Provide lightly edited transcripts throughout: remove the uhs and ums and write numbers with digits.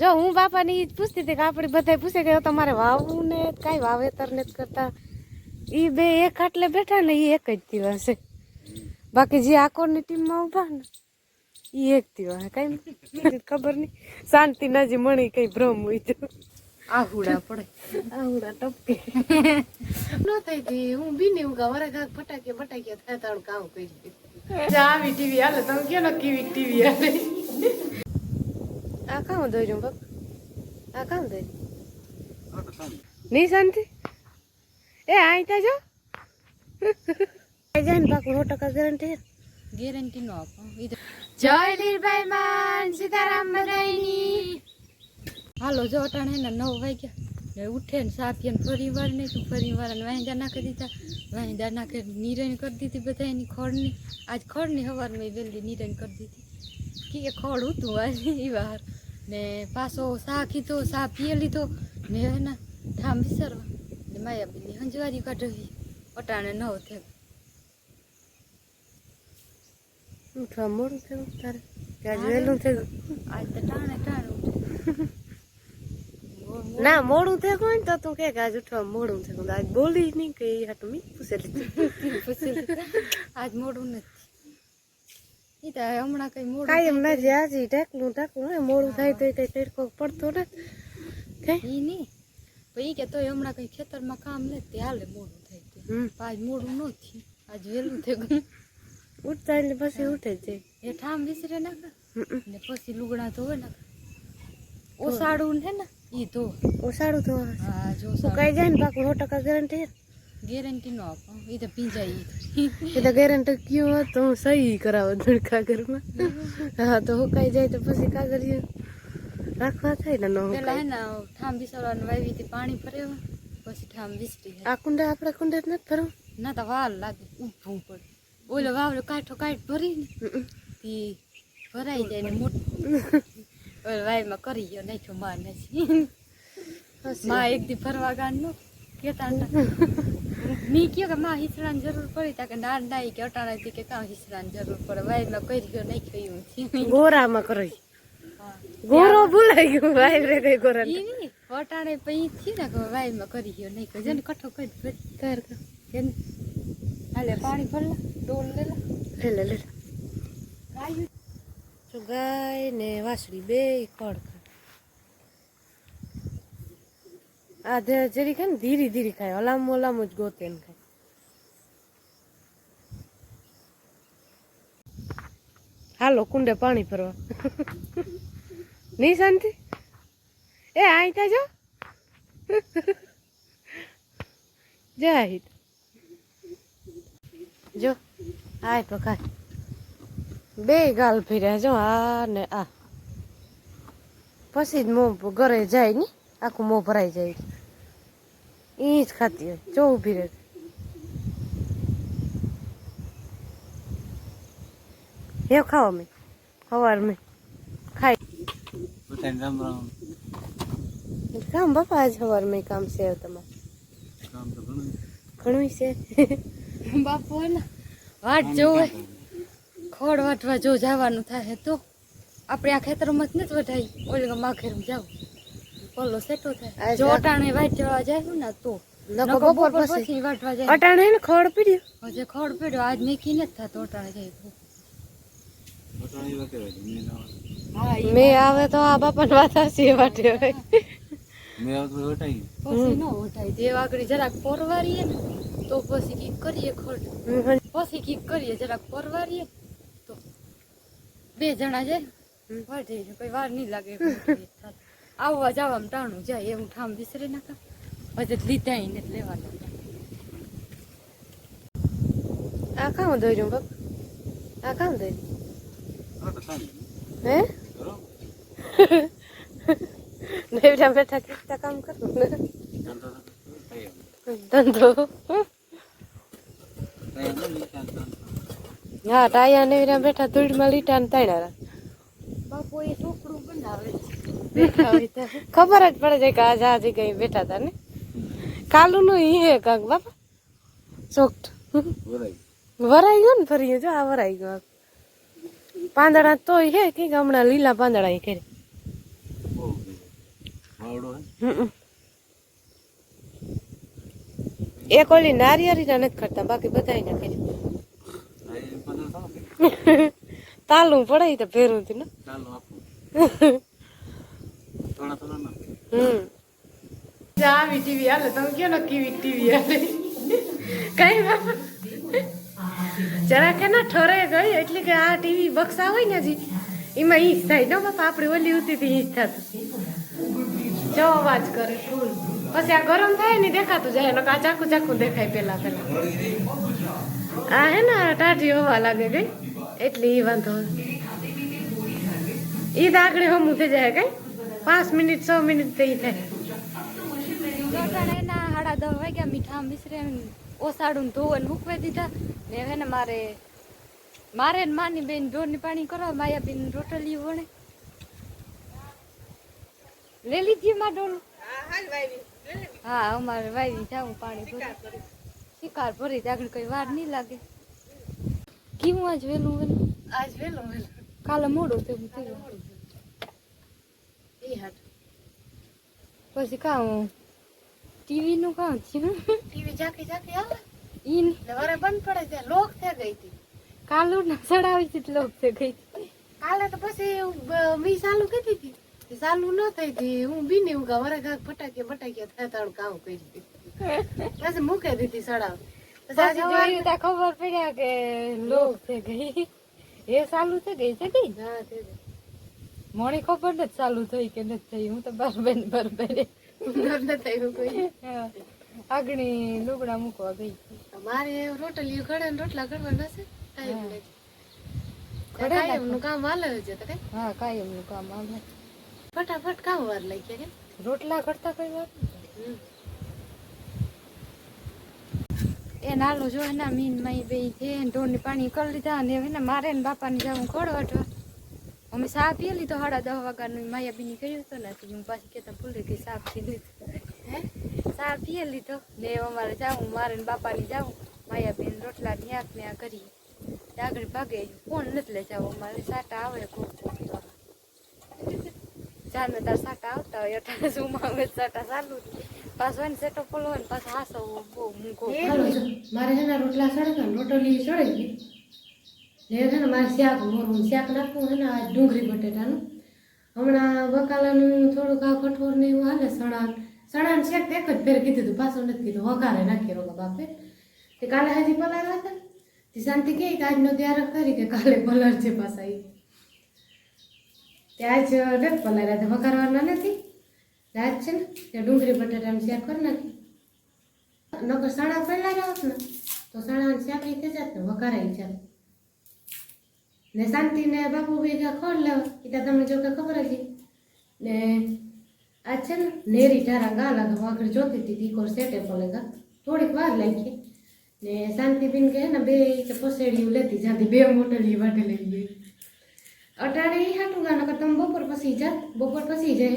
જો હું બાપાને ઈ જ પૂછતી હતી કે આપણે બધા પૂછે કે તમારે વાવવું ને કઈ વાવેતર ને કરતા ઈ બે એક આટલે બેઠા ને ઈ એક જ દિવસ છે બાકી જે આકોરની ટીમમાં ઉભા ને ઈ એક દિવસ કઈ ખબર નહીં શાંતિ નાજી મણી કઈ ભ્રમ હોય તો આહુડા પડે આહુડા ટપકે ન થઈ ગઈ હું બીને ઉગા વરે ઘાક ફટાકિયા થાય તારું કામ કરી આવી ટીવી હાલે તમે કે કેવી ટીવી હાલે આ કામ દોર્યું બાપ આ કામ દોર્યું નહીં શાંતિ એ આઈ તા જો જાય ને પાક 100% ગેરંટી નો આપો જય લીરભાઈ માન સીતારામ બધાઈની હાલો જો અટાણે ને 9 વાગ્યા ઉઠે ને સા પીએ ને ફરી વાર ને વાંદા નાખી દીધા વાંદા નાખી નિરણ કરી દીધી બધા એની ખોળની આજ ખોળની સવારમાં વહેલી નિરણ કરી દીધી કે ખોળ હતું આજ એ વાર ને પાછો સા કીધો સા પીએ લીધો ને એના ઠામ વિસરવા ને માયાબીની હંજવારી કાઢવી અટાણે 9 થયા ઉઠવા મોડું થયું તારે આજ વહેલું થયું આજ તો ટાણે ના મોડું થયું હોય ને તો તું કે આજ ઉઠવા મોડું થયું આજ બોલી નહીં કે હાટું મી પૂછેલી આજ મોડું નથી ઈ તો હમણાં કઈ મોડું કાયમ ના જે આજે ઢાકલું હોય મોડું થાય તો કઈ તડકો પડતો ને કઈ ઈ નહીં પછી કે તોય હમણાં કઈ ખેતરમાં કામ નથી હાલે મોડું થાય આજ મોડું નથી આજ વહેલું થયું ઉઠતા એટલે પછી ઉઠે જ એ ઠામ વિસરે નાખે ને પછી લુગડા ધોવે નાખે ઓસાડું છે ને ઈ ધો ઓસાડું ધો હા જો સુકાઈ જાય ને પાક 100% ગેરંટી નો આપો ઈ તો પીંજાઈ એ તો ગેરંટી કયો તો હું સહી કરાવો ધડકા ઘરમાં હા તો સુકાઈ જાય તો પછી કાગળિયું રાખવા થાય ને નો પેલા હે ને ઠામ વિસરવાનું વાવીથી પાણી ભરેવા પછી ઠામ વિસરી આ કુંડા આપણે કુંડે નથી ભરવું ના તો વાલ લાગે ઊભું પડે ઓલો વાવલો કાઠો કાઠ ભરી ને ઈ ભરાઈ જાય ને મોટું ઓલો વાયમાં કરી ગયો નાખ્યો માં નથી માં એક દી ફરવા ગાન નો કેતા મી કયો કે માં હિસડાની જરૂર પડી તા કે ના ના કે અટાણાથી કે કાં હિસડાની જરૂર પડે વાયમાં કરી ગયો નાખ્યો એવું ગોરામાં કરી ગોરો ભૂલાઈ ગયો વાય રે કઈ ગોરા ઈ ની અટાણે પઈ થી ને વાયમાં કરી ગયો નાખ્યો જને કઠો કઈ ભરી કર કેન હાલે પાણી ભરલા ડોલ લે લે તો ગાય ને વાસળી બે ખડ આ જરી ખાય ને ધીરે ધીરે ખાય હલામ જ ગોતે ને ખાય હાલો કુંડે પાણી ભરવા નહીં શાંતિ એ આઈ તા જો જાય જો આય તો ખાય બે ગાલ ફેર્યા જો આ ને આ પછી જ મોં ઘરે જાય ને આખું મોં ભરાઈ જાય ઈ જ ખાતી હોય જો ઊભી રહે હે ખાવા મેં સવાર મેં ખાઈ કામ બાપા આજ સવાર મેં કામ છે તમારે ઘણું છે બાપુ ને વાટ જોવે ખોડ વાટવા જો જવાનું થાય તો આપણે આ ખેતરમાં જ નથી વઢાઈ ઓલી માખેર જાવ પોલો સેટો થાય જો અટાણે વાટ જવા જાય ને તો બપોર પછી વાટવા જાય અટાણે ને ખોડ પીડ્યો હજે ખોડ પીડ્યો આજ મેકી નથી થતો અટાણે જાય મેં આવે તો આ બાપાને વાત હસી વાટે હોય મેં આવે તો વટાઈ પછી નો વટાઈ જે વાગડી જરાક પોરવારીએ ને તો પછી કીક કરીએ ખોડ પછી કીક કરીએ જરાક પોરવારીએ તો બે જણા જાય વાટી કોઈ વાર નહીં લાગે આવવા જવામાં ટાણું જાય એવું ઠામ વિસરી નાખા પછી લીધા ને લેવાના આ કામ દોર્યું બાપ આ કામ દોર્યું હે નેવડા બેઠા કેટલા કામ કરું ધંધો હા ટાયા નેવડા બેઠા ધૂળમાં લીટા ને તાણ્યા બાપુ એ ઢોકળું બનાવે ખબર જ પડે છે કે આજે આજે કઈ બેઠા હતા ને કાલું નું ઈ હે કાંક બાપા ચોકટ વરાઈ ગયો ને ફરી જો આ વરાઈ ગયો પાંદડા તો હે કે હમણાં લીલા પાંદડા કરે એક ઓલી નારિયેળી નથી કરતા બાકી બધા ને કરી તાલું પડે તો ફેરું થી ને આવી ટીવી હાલે તમે કયો ને કેવી ટીવી હાલે કઈ બાપા જરા કે ના ઠરે ગઈ એટલે કે આ ટીવી બક્સા હોય ને હજી એમાં ઈજ થાય ને બાપા આપડે ઓલી ઉતી થી ઈજ થતું જો અવાજ કરે ફૂલ પછી આ ગરમ થાય ને દેખાતું જાય આ ચાકુ ચાકુ દેખાય પેલા આ હે ને ટાઢી હવા લાગે ગઈ એટલે ઈ વાંધો ઈ તો આગળ હમું થઈ જાય કઈ 5 મિનિટ 6 મિનિટ થઈ થાય એના 10:30 વાગ્યા મીઠા મિશ્રે ઓસાડું ધોવન મૂકવા દીધા ને હવે ને મારે ને માની બેન ઢોરની પાણી કરવા માયા બેન રોટલી વણે લે લીધી માં ડોલું હા અમારે વાવી જાવું પાણી ભરી શિકાર ભરી આગળ કઈ વાર નહીં લાગે કેવું આજ વેલું કાલે મોડું થયું પછી કામ ટીવી નું કામ થયું ટીવી ઝાંકી આવે ઈ વરે બંધ પડે છે લોક થઈ ગઈ હતી કાલુ ના ચડાવી હતી લોક થઈ ગઈ કાલે તો પછી મી ચાલુ કીધી હતી ચાલુ ન થઈ હતી હું બીને ઉગા વરે ફટાકિયા થતાનું કામ કરી પછી મૂકી દીધી ચડાવ પછી ખબર પડ્યા કે લોક થઈ ગઈ એ ચાલુ થઈ ગઈ છે કઈ હા થઈ ગઈ મોડી ખબર નથી ચાલુ થઈ કે નથી થઈ હું તો બરબર આગણી લુગડા મૂકવા ગઈ મારે રોટલી ઘડે ને રોટલા ઘડવાના છે કાયમ નું કામ હાલે છે તો કઈ હા કાયમ નું કામ હાલે ફટાફટ કામ વાર લઈ કે રોટલા ઘડતા કઈ વાર એ નાલો જો એના મીન માઈ બે છે ઢોરની પાણી કરી લીધા અને હવે મારે ને બાપા ને જવું ખોડવાટવા અમે ચા પી લીધો 10:30 વાગ્યાનું માયાબીની કર્યું હતું ને હું પાછી કેતા ભૂલી ગઈ ચા પી લીધો હે ચા પી લીધો ને અમારે જાવું મારે ને બાપાની જાવું માયાબેન રોટલા ની આંખ ને આ કરીએ આગળ ભાગે ફોન નથી લઈ જાવ અમારે સાટા આવે ખૂબ ચાર ને તાર સાટા આવતા હોય અટાણે ઝૂમાં આવે સાટા ચાલુ પાછો ને સેટો પોલો હોય ને પાછો હાસો બહુ મૂકો મારે છે ને રોટલા સળગા રોટલી સળગી ગઈ ને મારે શાક મોરું શાક નાખવું છે ને આ ડુંગળી બટેટાનું હમણાં બકાલાનું થોડુંક આ કઠોર ને એવું હાલે સણાનું શાક એક જ ફેર કીધું હતું પાછું નથી કીધું વઘારે નાખી રોગા બાપે તે કાલે હજી પલાર હતા તે શાંતિ કહે કે આજનો તૈયાર કરી કે કાલે પલાર છે પાછા એ તે આજ નથી પલાર્યા તો વઘારવાના નથી આજ છે ને ત્યાં ડુંગળી બટેટાનું શાક કરી નાખી નકર સણા પલાર્યા હોત ને તો સણાનું શાક એ થઈ જાત ને વઘારાઈ જાત ને શાંતિ ને બાપુ ભેગા ખોડ લેવા એટલે તમને જો કે ખબર હતી ને આ છે ને નેરી ટારા ગા લાગે આગળ જોતી હતી તીકોર સેટે પલેગા થોડીક વાર લાગી ને શાંતિબેન કે ને બે પસેડીયું લેતી જાતી બે મોટલી વાટે લઈ ગઈ અટાણે એ હાટું ગા નકર તમે બપોર પછી જાય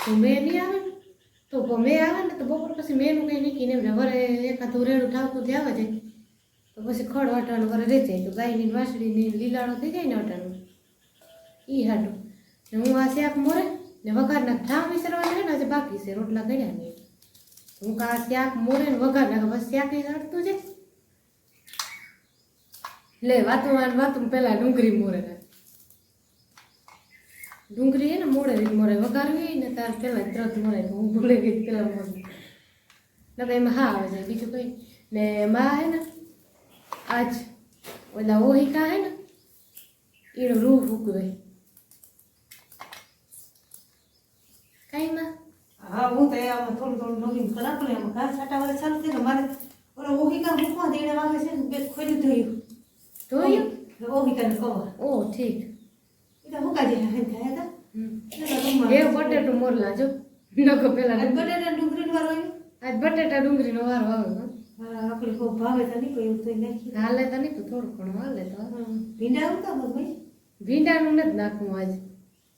તો મેં નહીં આવે ને તો મેં આવે ને તો બપોર પછી મેનું કંઈ નીકળીને એમને વરે એકાદું રેડું ઠાવતું જવા જાય તો પછી ખડ વાટાનું વરે રહી જાય તો ગાયની વાસળીની લીલાડો થઈ જાય ને વાટાનું એ હાટું ને હું આ શાક મોરે ને વઘારના ઠામ વિસરવાના છે ને આજે બાકી છે રોટલા કર્યા નહીં હું આ શાક મોરે ને વઘારના બસ શાક એ હટતું છે લે વાતું પેલા ડુંગળી મોરે ડુંગળી હે ને મોડે રીત મોરે વઘારવી ને તાર પેલા તરત મોરે તો હું ભૂલી ગઈ પેલા મોરે નકર એમાં હા આવે જાય બીજું કંઈ ને એમાં હે ને આજ ઓલા ઓહિકા હે ને એનો રૂ ફૂકવે કઈ માં હા હું તો આમાં થોડું નવીન ખરાબ ને આમાં ઘાસ છાંટા વાળા ચાલુ થઈને મારે ઓલો ઓહિકા મૂકવા દેડે વાગે છે ને બે ખોલ્યું ધોયું ઓહિકાને કવર ઓ ઠીક એટલે હુકા દે હે થાય એ બટેટું મોરલા જો નકો પેલા બટેટા ડુંગળી વાળો આજ બટેટા ડુંગળીનો વારો આવે હા આપણે ખૂબ ભાવે તો નહીં કોઈ તો નાખી હાલે તો નહીં થોડું ઘણું હાલે તો ભીંડા આવતા ભાઈ ભીંડાનું નથી નાખવું આજ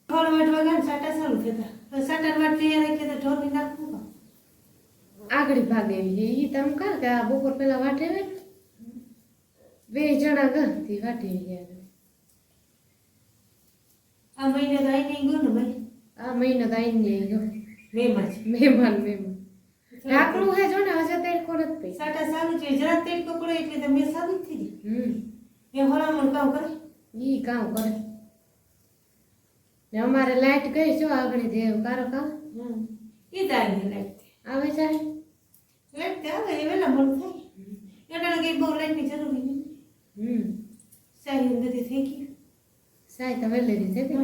થોડ વાટવા ગયા સાટા ચાલુ થતા સાટા વાટ તૈયાર રાખીએ તો ઢોરની નાખવું આગળ ભાગે એ તમે કર કે આ બપોર પેલા વાટે ને બે જણા ઘરથી વાટી ગયા આ મહિને તો આઈ નહીં ગયો ને ભાઈ આ મહિનો તો આઈ નહીં ગયો મેમાં છે મહેમાન ઢાંકણું હે જો ને હજે તેડકો નથી પઈ સાટા સારું છે જરા તેડકો પડે એટલે તો મેં સારું જ થઈ જાય એ હરામણ કામ કરે ઈ કામ કરે ને અમારે લાઈટ ગઈ છો આગળ દેવ કારો કા ઈ તાઈ લાઈટ આવે છે લાઈટ આવે એ વેલા મોડું થાય એટલે કે બહુ લાઈટની જરૂરી નહીં સારી નથી થઈ ગઈ સાઈ તો વેલે દીધે કે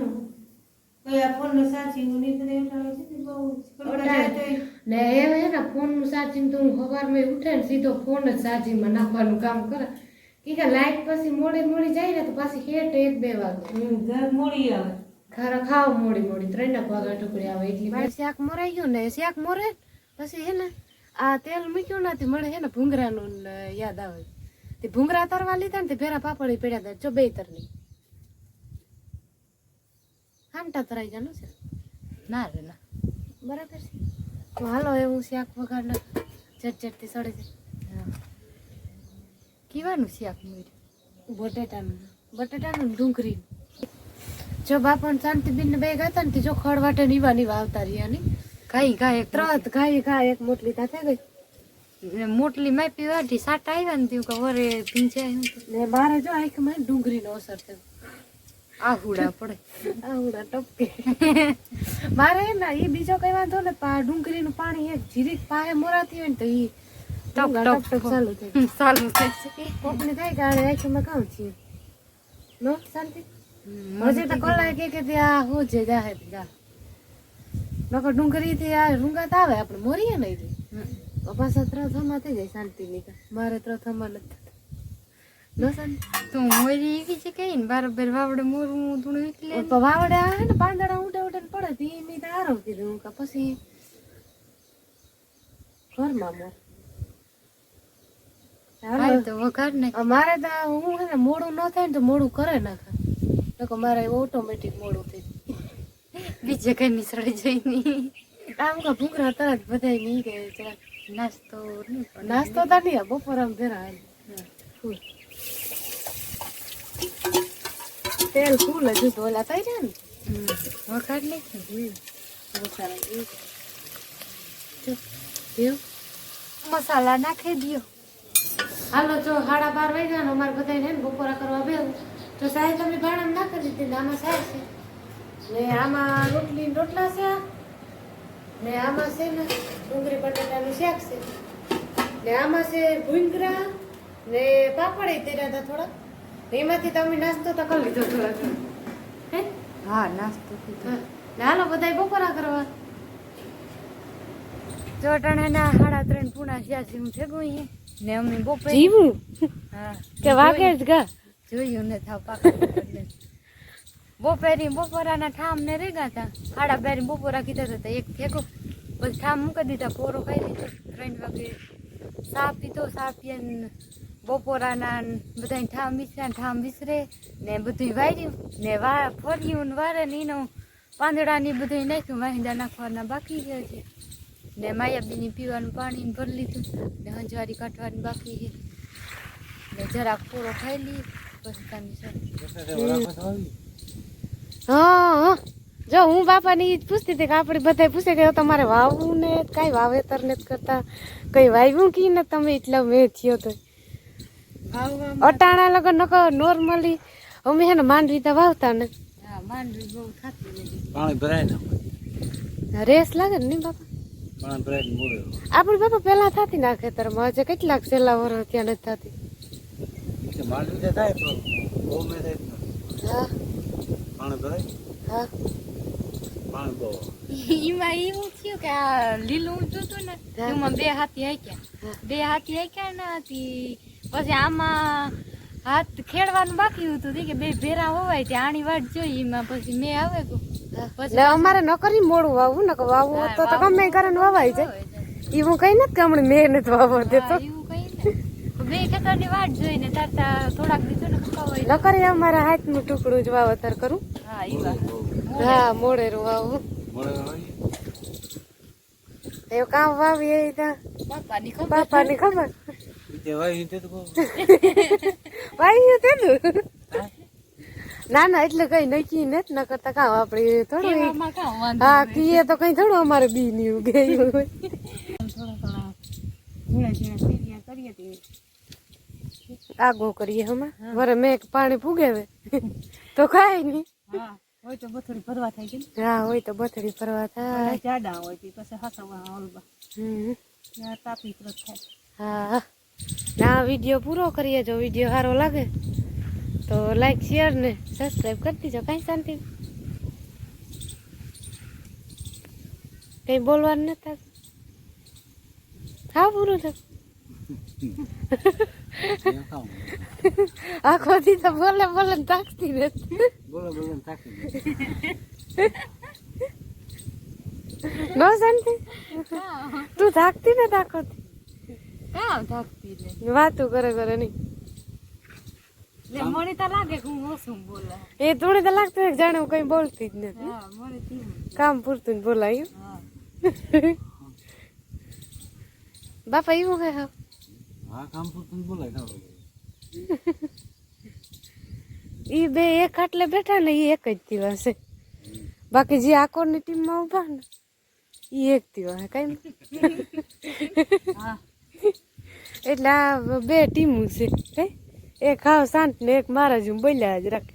કોઈ આ ફોન નો ચાર્જિંગ નહીં તો એટલે છે બહુ ને એવે હે ને ફોન નું ચાર્જિંગ તો હું સવારમાં ઉઠે ને સીધો ફોન જ ચાર્જિંગ માં નાખવાનું કામ કરે કે લાઈટ પછી મોડી જાય ને તો પાછી હેઠ 1-2 વાગે ઘર મોડી આવે ખારા ખાવ મોડી 3 વાગે ટુકડી આવે એટલી બાર શાક મોરાઈ ગયું ને શાક મોરે પછી હે ને આ તેલ મૂક્યું નથી મળે હે ને ભૂંગરાનું યાદ આવે તે ભૂંગરા તરવા લીધા ને તે ભેરા પાપડી પડ્યા હતા જો 2 તરની હામટા તરાઈ જાનો છે ના રે ના બરાબર છે તો હાલો એવું શાક વગાડ ના ચટચટથી સડે છે કીવાનું શાક મળ્યું બટેટાનું ડુંગળી જો બાપણ શાંતિબેન ને બે ગયા ને જો ખડવાટે નીવા આવતા રહ્યા ની ગાય ત્રત ગાય એક મોટલી તા થઈ ગઈ મોટલી માપી વાટી સાટા આવ્યા ને કે વરે પીંછે ને મારે જો આંખમાં ડુંગળીનો અસર થયો આહુડા ટપકે મારે ના એ બીજો કઈ વાંધો ને ડુંગળીનું પાણી એક જીરીક પાએ મોરાતી હોય ને તો ઈ ટપ ચાલુ થાય કોકની થાય કે આંખમાં કામ છે નો શાંતિ હજી તો કલાક કે ત્યાં હું છે જાહે જા નકર ડુંગળી થી આ રૂંગાત આવે આપણે મોરીએ નહીં પાછા 3 થમા થઈ જાય શાંતિ ની મારે 3 થમા નથી નો શાંતિ તો મોરી એવી છે કે ને બરાબર વાવડે મોરું થોડું એટલે વાવડે આવે ને પાંદડા ઉડે ને પડે તી મી તો આરવતી દઉં કે પછી ઘરમાં મોર હાલ તો વઘાર ને મારે તો હું હે ને મોડું ન થાય ને તો મોડું કરે નાખે નકો મારે ઓટોમેટિક મોડું થઈ બીજે કઈ નિસળી જાય નહીં આમ કા ભૂંગરા તરત બધાય નહીં કે નાસ્તો તો નહીં બપોર આમ જરા તેલ ફૂલ હજુ તો ઓલા થઈ જાય ને વખાડ નહીં મસાલા નાખી દો હાલો જો 12:30 વાગ્યા ને અમારે બધા ને બપોરા કરવા બેવું તો સાહેબ તમે ભાણા નાખી દીધી ને આમાં સાહેબ છે ને આમાં રોટલા છે ને આમાં છે ને ડુંગળી બટાટાનું શાક છે ને આમાં છે ભૂંગરા ને પાપડ તેર્યા હતા થોડા એમાંથી તમે નાસ્તો તો કરી લીધો થોડા હે હા નાસ્તો ને હાલો બધા બપોરા કરવા ચોટાણાના 3:30 પૂણા જ્યાંથી હું ભેગું ને અમે બપોર જીવું હા કે વાગે જ ગા જોયું ને થાવ પાકું બપોરાના ઠામ ને રેગા હતા 12:30 બપોરા કીધા હતા એક ફેંકો પછી ઠામ મૂકી દીધા પોરો ખાઈ લીધો 3 વાગે સા પીધો સા પીને બપોરાના બધા ઠામ વિસરે ને બધું વાર્યું ને ફર્યું ને વારે ને એનો પાંદડા ની બધું નાખ્યું વાહિંદા નાખવાના બાકી છે ને માયાબીની પીવાનું પાણી ભરી લીધું ને હંજવારી કાઢવાની બાકી છે ને જરાક પૂરો ખાઈ લઈ પછી હા જો હું બાપાની ઈ જ પૂછતી હતી કે આપણે બધા પૂછે કે તમારે વાવવું ને કઈ વાવેતર ને કરતા કઈ વાવ્યું કી ને તમે એટલા મેં થયો તો અટાણા લગન નકો નોર્મલી અમે હે ને માંડવી તો વાવતા ને હા માંડવી બહુ થાતી નથી પાણી ભરાય ને રેસ લાગે ને બાપા પાણી ભરાય ને મોડે આપણે બાપા પેલા થાતી ના ખેતરમાં હજે કેટલાક છેલ્લા વર્ષ ત્યાં નથી થાતી કે માંડવી તો થાય પણ બહુ મે થાય હા પાણી ભરાય હા પાણી બહુ ઈમાં એવું થયું કે આ લીલું જોતું ને એમાં 2 હાથી હાક્યા ને હતી પછી આમાં હાથ ખેડવાનું બાકી હતું કે 2 ભેરા હોવાય ત્યાં આણી વાટ જોઈ એમાં પછી મેં આવે પછી અમારે ન કરી મોડું વાવવું ને વાવવું તો ગમે કરે ને વાવાય જાય એવું કઈ નથી કે હમણાં મેં નથી વાવવા દેતો એવું કઈ ને 2 ખેતરની વાટ જોઈને તારતા થોડાક દીધું ને ખવાય ન કરી અમારા હાથનું ટુકડું જ વાવતર કરું હા ઈ વાત હા મોડેરું વાવું એ કામ વાવી એ તા બાપાની ખબર તે વાઈ તે તો વાઈ તે ના ના એટલે કઈ નક્કી નથી ન કરતા કામ આપણે થોડું કેવામાં કાં વાંધો હા કીએ તો કઈ થોડું અમારે બી ની ઉગે એવું હોય. થોડા ઝીણા ઝીણા સીરિયા કરીએ તે આગો કરીએ હમણાં વરે મેં પાણી ફૂગેવે તો કાંઈ નહીં. હા હોય તો બથોડી ભરવા થાય કે ને હા હોય તો બથડી ફરવા થાય. જાડા હોય તે પછી હાસવા હલવા હમ. ત્યાં તાપી તરત થાય. હા ના વિડીયો પૂરો કરીએ. જો વિડીયો સારો લાગે તો લાઈક શેર ને સબસ્ક્રાઈબ કરી દીજો. કાંઈ શાંતિ કઈ બોલવાનું નથી. હા પૂરું થયું. આખો દી તો બોલે બોલે ને તાકતી નથી. બોલો બોલો ને થાકી નો શાંતિ તું થાકતી ને આખો દી કાં થાકતી લે વાતું કરે કરે નહીં. લે મને તો લાગે કે હું ઓછું બોલા. એ થોડી તો લાગતું હોય કે જાણે હું કઈ બોલતી જ નથી. હા મને તેવું. કામ પૂરતું જ બોલાયું. હા બાપા એવું કઈ હા હા કામ પૂરતું બોલાય કામ ઈ બે એક આટલે બેઠા ને ઈ એક જ દિવસ છે. બાકી જે આકોરની ટીમમાં ઉભા ને ઈ એક દિવસ કઈ હા એટલે આ બે ટીમો છે કઈ એક હાવ શાંત ને એક મારા જ બોલ્યા જ રાખે.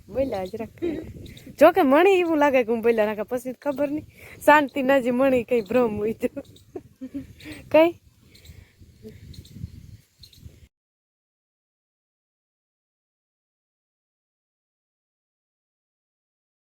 જોકે મણી એવું લાગે કે હું બોલ્યા રાખે પછી ખબર નહીં શાંતિ ના જે મણી કઈ ભ્રમ હોય તો કઈ